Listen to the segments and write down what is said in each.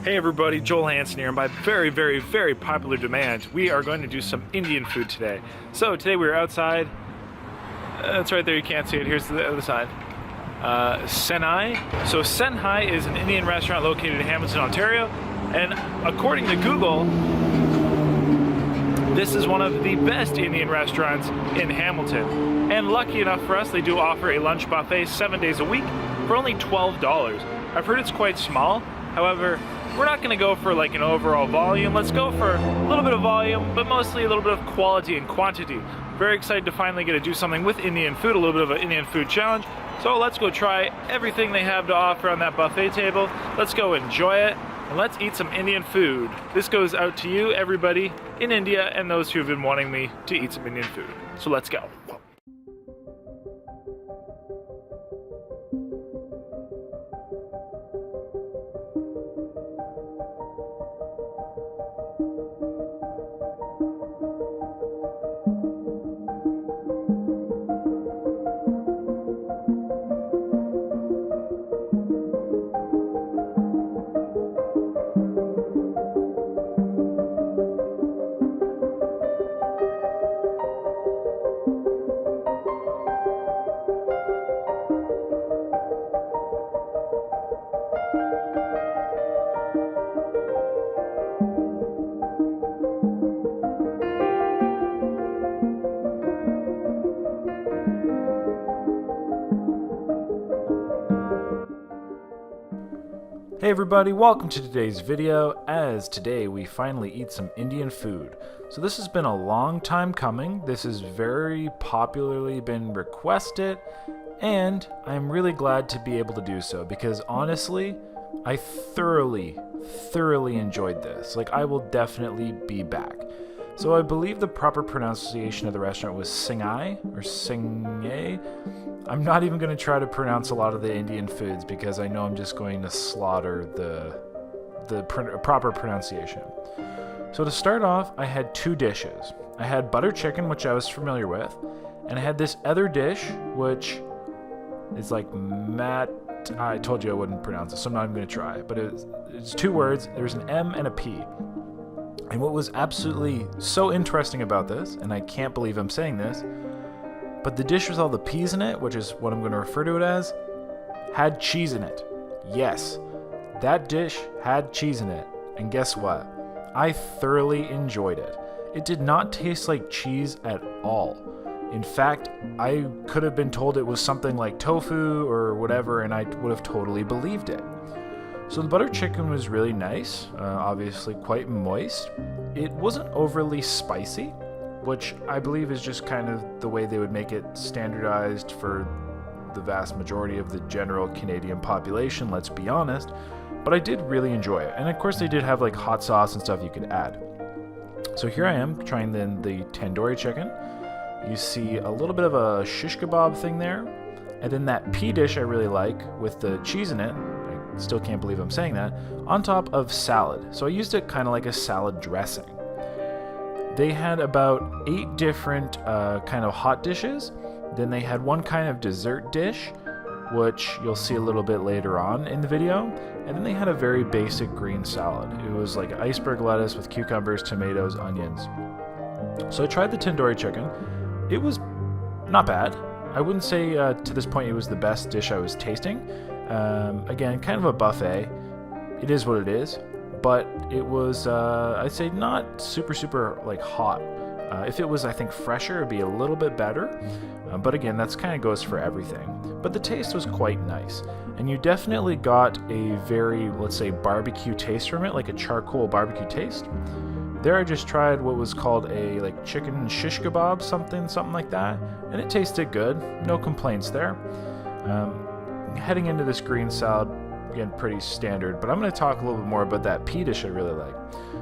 Hey everybody, Joel Hansen here, and by very, very, very popular demand, we are going to do some Indian food today. So today we're outside, it's right there, you can't see it, here's the other side. Senai. So Senai is an Indian restaurant located in Hamilton, Ontario, and according to Google, this is one of the best Indian restaurants in Hamilton. And lucky enough for us, they do offer a lunch buffet 7 days a week for only $12. I've heard it's quite small, however, we're not going to go for like an overall volume. Let's go for a little bit of volume, but mostly a little bit of quality and quantity. Very excited to finally get to do something with Indian food, a little bit of an Indian food challenge. So let's go try everything they have to offer on that buffet table. Let's go enjoy it, and let's eat some Indian food. This goes out to you, everybody in India, and those who have been wanting me to eat some Indian food. So let's go. Hey everybody, welcome to today's video, as today we finally eat some Indian food. So this has been a long time coming, this has very popularly been requested, and I'm really glad to be able to do so, because honestly, I thoroughly enjoyed this. Like, I will definitely be back. So I believe the proper pronunciation of the restaurant was Singhai, or Singhai. I'm not even going to try to pronounce a lot of the Indian foods because I know I'm just going to slaughter the proper pronunciation. So to start off, I had two dishes. I had butter chicken, which I was familiar with, and I had this other dish, which is like I told you I wouldn't pronounce it, so I'm not even going to try. But it's two words. There's an M and a P. And what was absolutely so interesting about this, and I can't believe I'm saying this, but the dish with all the peas in it, which is what I'm going to refer to it as, had cheese in it. Yes, that dish had cheese in it. And guess what? I thoroughly enjoyed it. It did not taste like cheese at all. In fact, I could have been told it was something like tofu or whatever, and I would have totally believed it. So the butter chicken was really nice, obviously quite moist. It wasn't overly spicy, which I believe is just kind of the way they would make it standardized for the vast majority of the general Canadian population, let's be honest. But I did really enjoy it. And of course they did have like hot sauce and stuff you could add. So here I am trying then the tandoori chicken. You see a little bit of a shish kebab thing there. And then that pea dish I really like with the cheese in it. I still can't believe I'm saying that. On top of salad. So I used it kind of like a salad dressing. They had about 8 different kind of hot dishes. Then they had one kind of dessert dish, which you'll see a little bit later on in the video. And then they had a very basic green salad. It was like iceberg lettuce with cucumbers, tomatoes, onions. So I tried the tandoori chicken. It was not bad. I wouldn't say to this point it was the best dish I was tasting. Again, kind of a buffet. It is what it is. But it was, I'd say, not super like hot. If it was, I think, fresher, it'd be a little bit better. But again, that's kind of goes for everything. But the taste was quite nice. And you definitely got a very, let's say, barbecue taste from it, like a charcoal barbecue taste. There I just tried what was called a like chicken shish kebab, something like that. And it tasted good. No complaints there. Heading into this green salad, again, pretty standard, but I'm going to talk a little bit more about that pea dish I really like.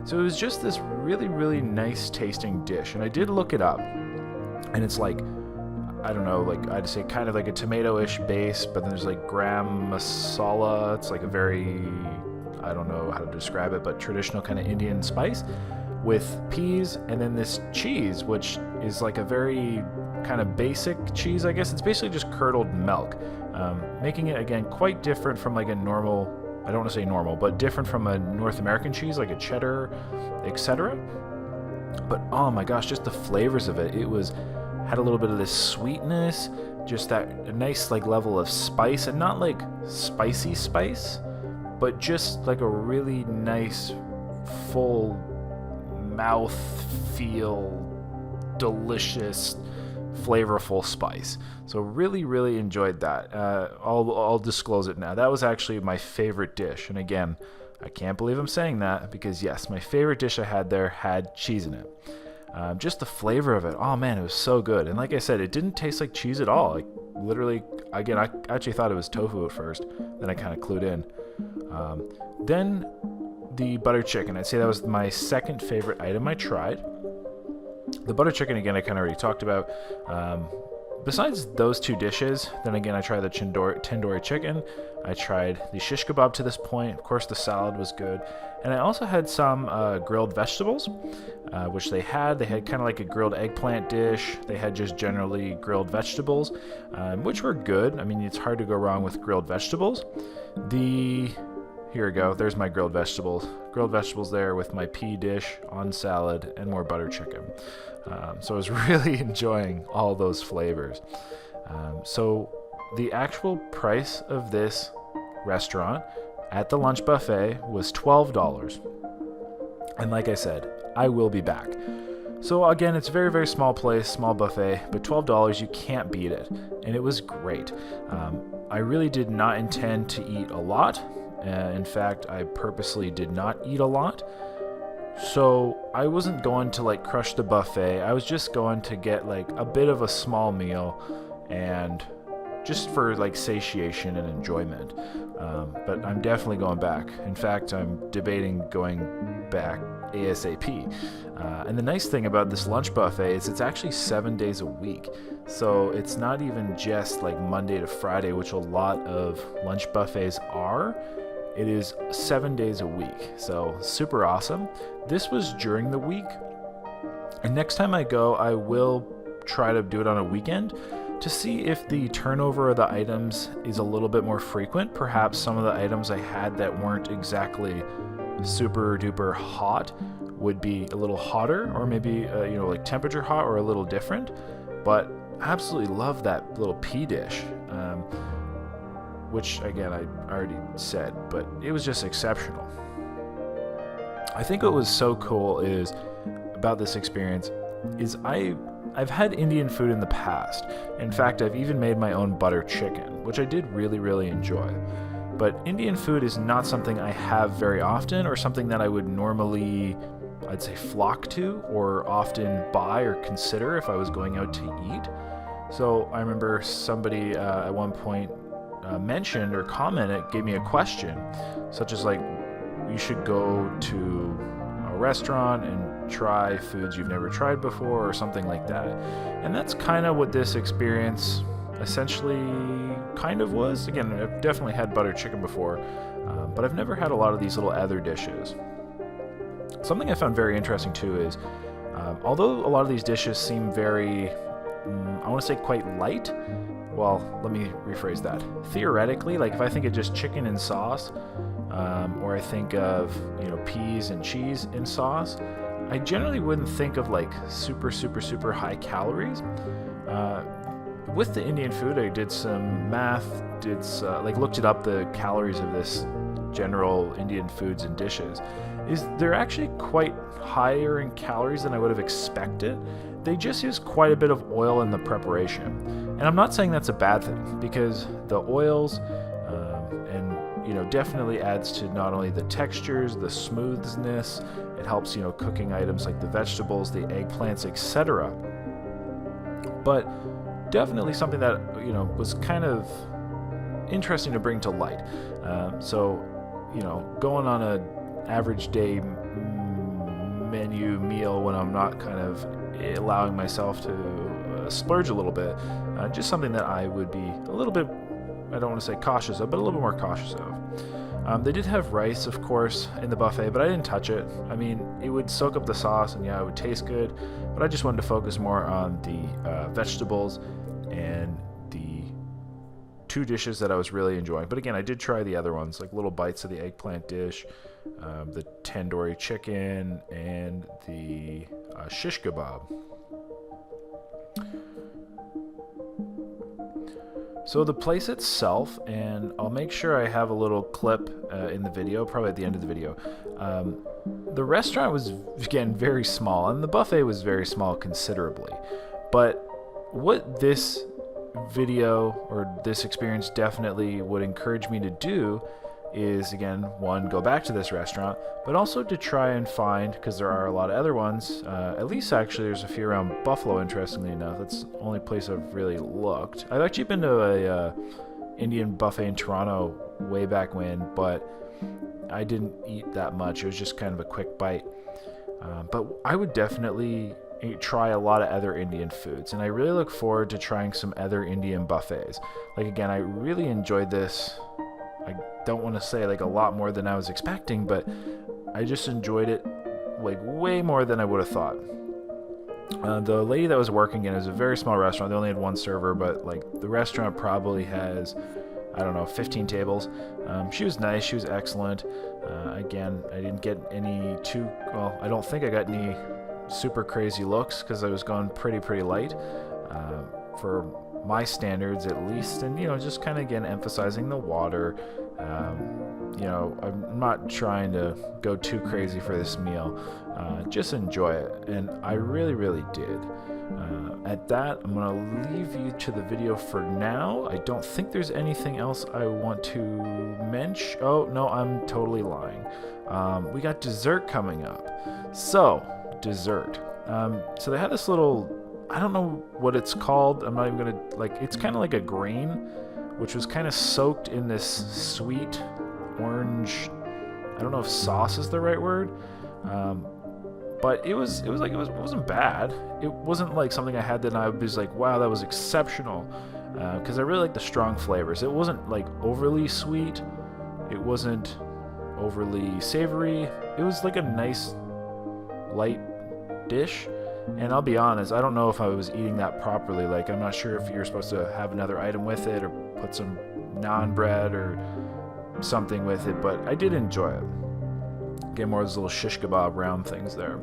So it was just this really nice tasting dish, and I did look it up, and it's like, I don't know, like I'd say kind of like a tomato-ish base, but then there's like gram masala. It's like a very, I don't know how to describe it, but traditional kind of Indian spice. with peas and then this cheese, which is like a very kind of basic cheese, I guess. It's basically just curdled milk, making it, again, quite different from like a normal, I don't want to say normal, but different from a North American cheese like a cheddar, etc. But oh my gosh, just the flavors of it. It had a little bit of this sweetness, just that nice like level of spice, and not like spicy spice, but just like a really nice full mouth feel, delicious, flavorful spice. So really enjoyed that. I'll disclose it now. That was actually my favorite dish, and again, I can't believe I'm saying that, because yes, my favorite dish I had there had cheese in it. Just the flavor of it, oh man, it was so good. And like I said, it didn't taste like cheese at all. Like literally, again, I actually thought it was tofu at first, then I kind of clued in. Then the butter chicken, I'd say that was my second favorite item I tried. The butter chicken, again, I kind of already talked about. Besides those two dishes, then again, I tried the tandoori chicken. I tried the shish kebab to this point. Of course, the salad was good. And I also had some grilled vegetables, which they had. They had kind of like a grilled eggplant dish. They had just generally grilled vegetables, which were good. I mean, it's hard to go wrong with grilled vegetables. Here we go. There's my grilled vegetables. Grilled vegetables there with my pea dish on salad and more butter chicken. So I was really enjoying all those flavors. So the actual price of this restaurant at the lunch buffet was $12. And like I said, I will be back. So again, it's a very small place, small buffet, but $12, you can't beat it. And it was great. I really did not intend to eat a lot. In fact, I purposely did not eat a lot. So I wasn't going to like crush the buffet. I was just going to get like a bit of a small meal, and just for like satiation and enjoyment. But I'm definitely going back. In fact, I'm debating going back ASAP. And the nice thing about this lunch buffet is it's actually 7 days a week. So it's not even just like Monday to Friday, which a lot of lunch buffets are. It is 7 days a week. So super awesome. This was during the week. And next time I go, I will try to do it on a weekend to see if the turnover of the items is a little bit more frequent. Perhaps some of the items I had that weren't exactly super duper hot would be a little hotter, or maybe like temperature hot, or a little different. But I absolutely love that little pea dish, which again I already said, but it was just exceptional. I think what was so cool is about this experience is I've had Indian food in the past. In fact, I've even made my own butter chicken, which I did really enjoy. But Indian food is not something I have very often, or something that I would normally, I'd say, flock to or often buy or consider if I was going out to eat. So I remember somebody at one point mentioned or commented, gave me a question, such as like, you should go to a restaurant and try foods you've never tried before, or something like that. And that's kind of what this experience essentially kind of was. Again, I've definitely had butter chicken before, but I've never had a lot of these little other dishes. Something I found very interesting too is, although a lot of these dishes seem very, I want to say quite light. Well, let me rephrase that. Theoretically, like if I think of just chicken and sauce, or I think of peas and cheese in sauce, I generally wouldn't think of like super high calories. With the Indian food, I did some math, looked it up, the calories of this general Indian foods and dishes. They're actually quite higher in calories than I would have expected. They just use quite a bit of oil in the preparation. And I'm not saying that's a bad thing, because the oils definitely adds to not only the textures, the smoothness, it helps, cooking items like the vegetables, the eggplants, etc. But definitely something that, was kind of interesting to bring to light. So, going on an average day menu meal when I'm not kind of allowing myself to splurge a little bit, just something that I would be a little bit, I don't want to say cautious of, but a little bit more cautious of. They did have rice, of course, in the buffet, but I didn't touch it. I mean, it would soak up the sauce, and yeah, it would taste good, but I just wanted to focus more on the vegetables and the two dishes that I was really enjoying. But again, I did try the other ones, like little bites of the eggplant dish, the tandoori chicken, and the shish kebab. So the place itself, and I'll make sure I have a little clip in the video, probably at the end of the video. The restaurant was, again, very small, and the buffet was very small considerably. But what this video or this experience definitely would encourage me to do is, again, one, go back to this restaurant, but also to try and find, because there are a lot of other ones, at least actually there's a few around Buffalo, interestingly enough. That's the only place I've really looked. I've actually been to a Indian buffet in Toronto way back when, but I didn't eat that much. It was just kind of a quick bite. But I would definitely try a lot of other Indian foods, and I really look forward to trying some other Indian buffets. Like, again, I really enjoyed this. I don't want to say like a lot more than I was expecting, but I just enjoyed it like way more than I would have thought. The lady that was working in, it was a very small restaurant. They only had one server, but like the restaurant probably has, I don't know, 15 tables. She was nice. She was excellent. Again, I didn't get any I don't think I got any super crazy looks because I was going pretty light for my standards at least, and just kind of again emphasizing the water. I'm not trying to go too crazy for this meal, just enjoy it, and I really did. At that, I'm gonna leave you to the video for now. I don't think there's anything else I want to mention. Oh no, I'm totally lying. We got dessert coming up. So dessert, so they had this little, I don't know what it's called. I'm not even gonna, it's kind of like a grain, which was kind of soaked in this sweet orange, I don't know if sauce is the right word, but it wasn't bad. It wasn't like something I had that I was like, wow, that was exceptional, because I really like the strong flavors. It wasn't like overly sweet, it wasn't overly savory. It was like a nice light dish. And I'll be honest, I don't know if I was eating that properly. Like, I'm not sure if you're supposed to have another item with it or put some naan bread or something with it, but I did enjoy it. Get more of those little shish kebab round things there.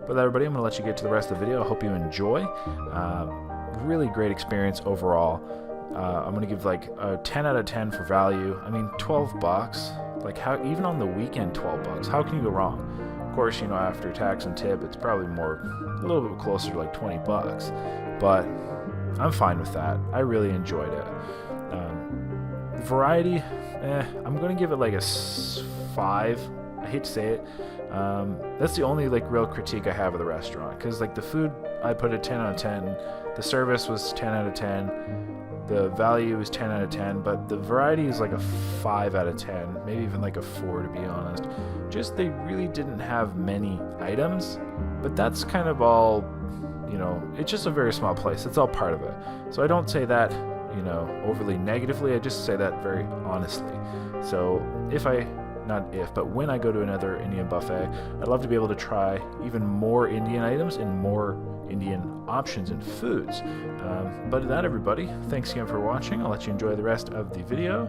But everybody, I'm going to let you get to the rest of the video. I hope you enjoy. Really great experience overall. I'm going to give like a 10 out of 10 for value. I mean, $12. Like, how, even on the weekend, $12. How can you go wrong? Of course, after tax and tip, it's probably a little bit closer to like $20, but I'm fine with that. I really enjoyed it. Variety, I'm gonna give it like a 5. I hate to say it. That's the only like real critique I have of the restaurant, because like the food, I put a 10 out of 10. The service was 10 out of 10. The value is 10 out of 10, but the variety is like a 5 out of 10, maybe even like a 4 to be honest. Just they really didn't have many items, but that's kind of all, it's just a very small place. It's all part of it. So I don't say that, overly negatively. I just say that very honestly. So but when I go to another Indian buffet, I'd love to be able to try even more Indian items and more Indian options and foods. But that, everybody, thanks again for watching. I'll let you enjoy the rest of the video,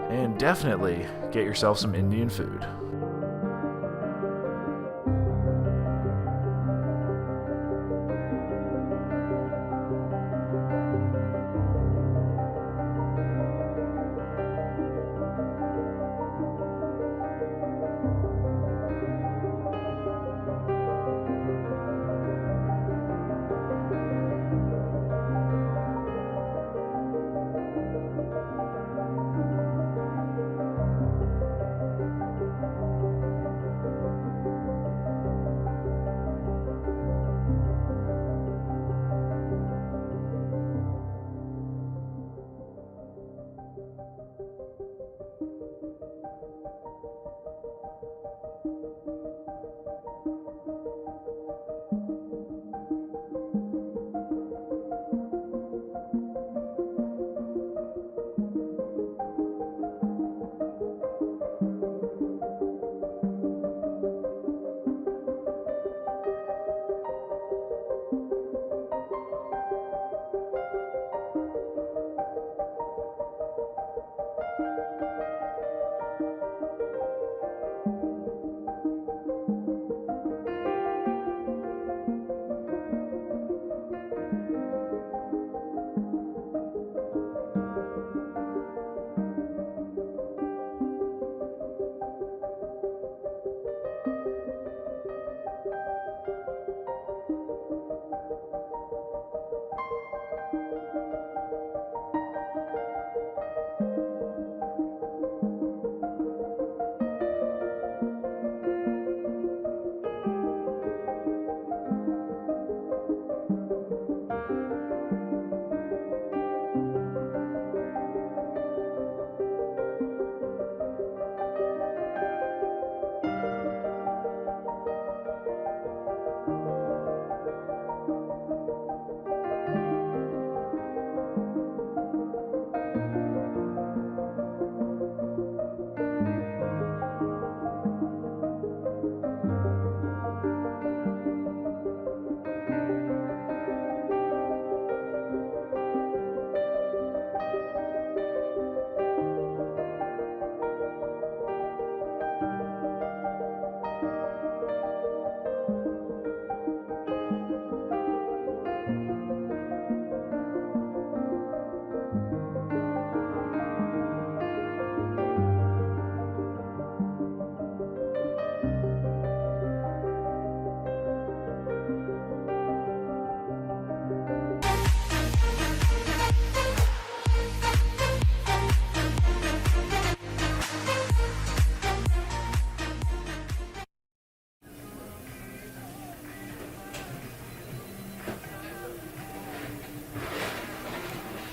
and definitely get yourself some Indian food.